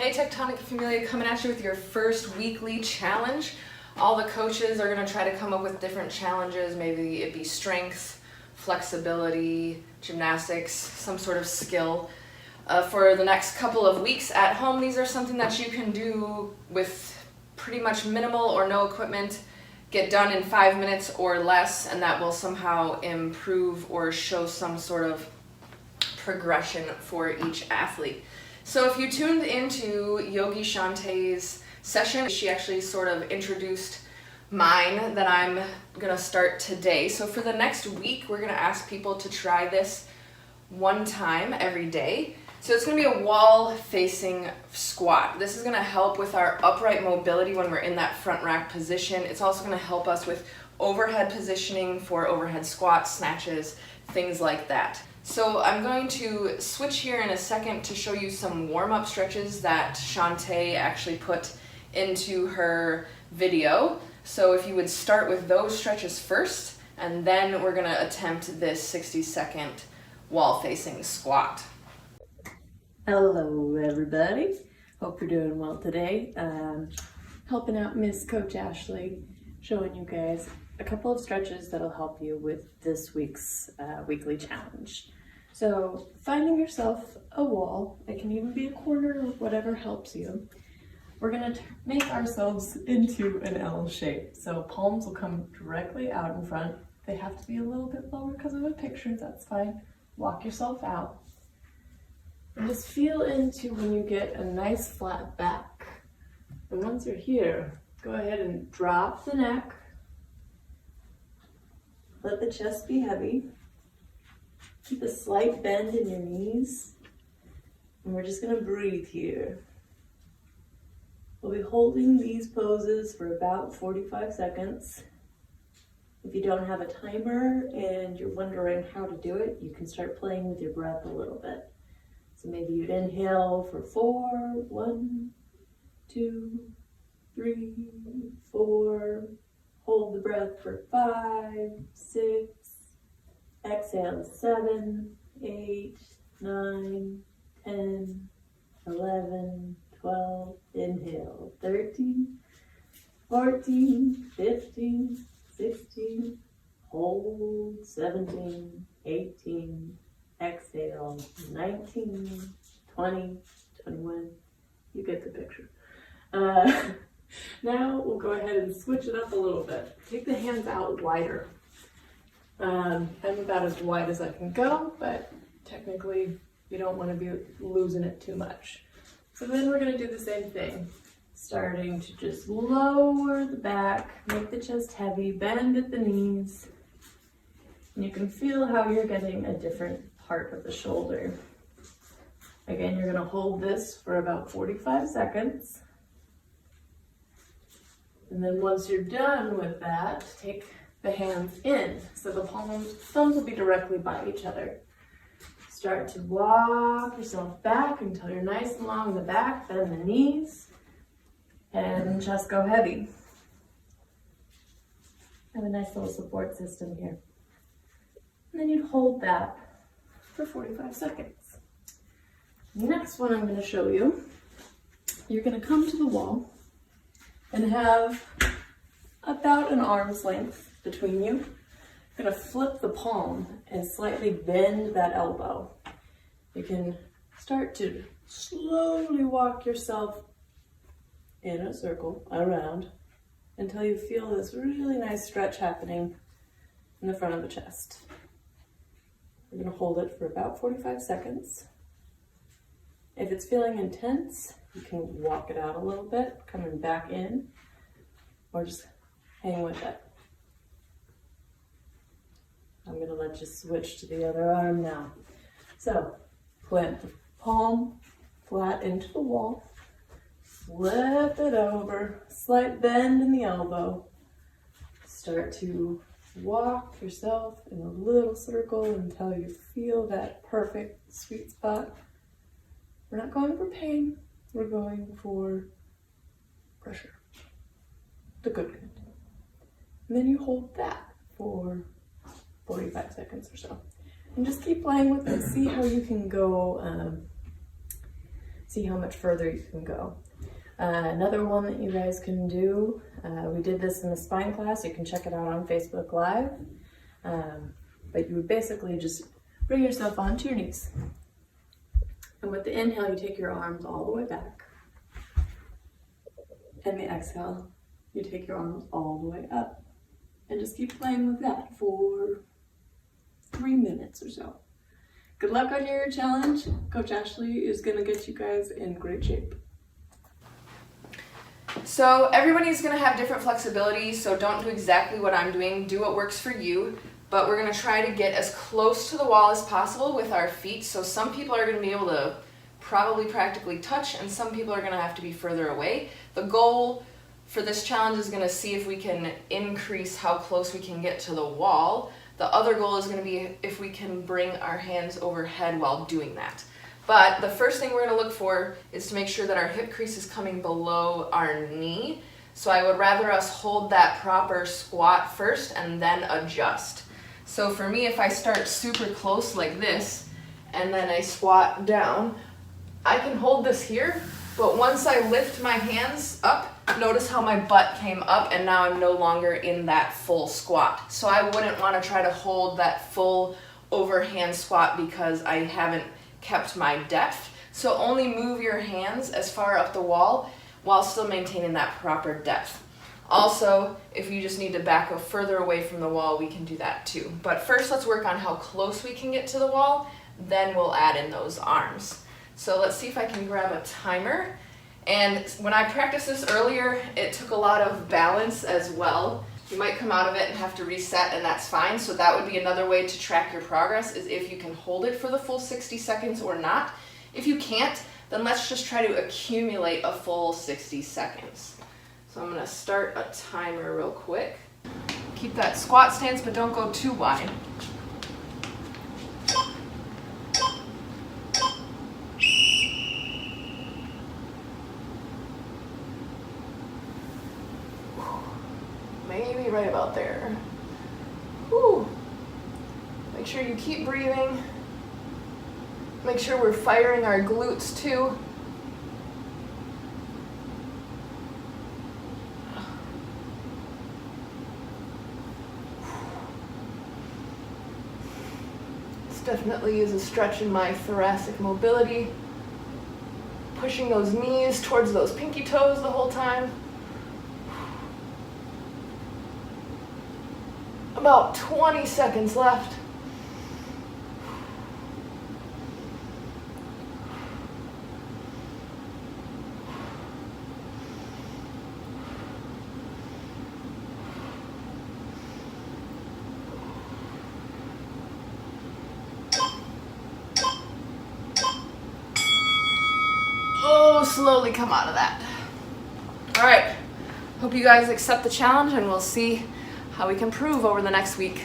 Hey Tectonic Familia, coming at you with your first weekly challenge. All the coaches are going to try to come up with different challenges. Maybe it be strength, flexibility, gymnastics, some sort of skill. For the next couple of weeks at home, these are something that you can do with pretty much minimal or no equipment, get done in 5 minutes or less, and that will somehow improve or show some sort of progression for each athlete. So if you tuned into Yogi Shantae's session, she actually sort of introduced mine that I'm gonna start today. So for the next week, we're gonna ask people to try this one time every day. So it's gonna be a wall-facing squat. This is gonna help with our upright mobility when we're in that front rack position. It's also gonna help us with overhead positioning for overhead squats, snatches, things like that. So I'm going to switch here in a second to show you some warm-up stretches that Shantae actually put into her video. So if you would start with those stretches first, and then we're gonna attempt this 60-second wall-facing squat. Hello everybody, hope you're doing well today. Helping out Miss Coach Ashley, showing you guys a couple of stretches that'll help you with this week's weekly challenge. So finding yourself a wall, it can even be a corner or whatever helps you. We're gonna make ourselves into an L shape. So palms will come directly out in front. They have to be a little bit lower because of the picture, that's fine. Walk yourself out. And just feel into when you get a nice flat back. And once you're here, go ahead and drop the neck. Let the chest be heavy. Keep a slight bend in your knees. And we're just gonna breathe here. We'll be holding these poses for about 45 seconds. If you don't have a timer and you're wondering how to do it, you can start playing with your breath a little bit. So maybe you'd inhale for 4, 1, 2, 3, 4. Hold the breath for 5, 6. Exhale 7, 8, 9, 10, 11, 12. Inhale 13, 14, 15, 16. Hold 17, 18. Exhale 19, 20, 21. You get the picture. Now we'll go ahead and switch it up a little bit. Take the hands out wider. I'm about as wide as I can go, but technically you don't want to be losing it too much. So then we're going to do the same thing. Starting to just lower the back, make the chest heavy, bend at the knees. And you can feel how you're getting a different part of the shoulder. Again, you're going to hold this for about 45 seconds. And then once you're done with that, take the hands in. So the thumbs will be directly by each other. Start to walk yourself back until you're nice and long in the back, bend the knees, and just go heavy. Have a nice little support system here. And then you'd hold that for 45 seconds. Next one I'm going to show you, you're going to come to the wall and have about an arm's length between you. You're going to flip the palm and slightly bend that elbow. You can start to slowly walk yourself in a circle around until you feel this really nice stretch happening in the front of the chest. We're going to hold it for about 45 seconds. If it's feeling intense, you can walk it out a little bit, coming back in, or just hang with it. I'm going to let you switch to the other arm now. So, plant the palm flat into the wall, flip it over, slight bend in the elbow. Start to walk yourself in a little circle until you feel that perfect sweet spot. We're not going for pain, we're going for pressure, the good kind. And then you hold that for 45 seconds or so. And just keep playing with it, see how you can go see how much further you can go. Another one that you guys can do, we did this in the spine class, you can check it out on Facebook Live, but you would basically just bring yourself onto your knees. And with the inhale, you take your arms all the way back. And the exhale, you take your arms all the way up. And just keep playing with that for 3 minutes or so. Good luck on your challenge. Coach Ashley is gonna get you guys in great shape. So everybody's gonna have different flexibility, so don't do exactly what I'm doing. Do what works for you, but we're gonna try to get as close to the wall as possible with our feet. So some people are gonna be able to probably practically touch, and some people are gonna have to be further away. The goal for this challenge is gonna see if we can increase how close we can get to the wall. The other goal is gonna be if we can bring our hands overhead while doing that. But the first thing we're gonna look for is to make sure that our hip crease is coming below our knee. So I would rather us hold that proper squat first and then adjust. So for me, if I start super close like this, and then I squat down, I can hold this here, but once I lift my hands up, notice how my butt came up and now I'm no longer in that full squat. So I wouldn't wanna try to hold that full overhand squat because I haven't kept my depth. So only move your hands as far up the wall while still maintaining that proper depth. Also, if you just need to back further away from the wall, we can do that too. But first, let's work on how close we can get to the wall, then we'll add in those arms. So let's see if I can grab a timer. And when I practiced this earlier, it took a lot of balance as well. You might come out of it and have to reset, and that's fine. So that would be another way to track your progress, is if you can hold it for the full 60 seconds or not. If you can't, then let's just try to accumulate a full 60 seconds. So I'm gonna start a timer real quick. Keep that squat stance, but don't go too wide. Maybe right about there. Whew. Make sure you keep breathing. Make sure we're firing our glutes too. This definitely is a stretch in my thoracic mobility. Pushing those knees towards those pinky toes the whole time. About 20 seconds left. Oh, slowly come out of that. All right, hope you guys accept the challenge, and we'll see how we can improve over the next week.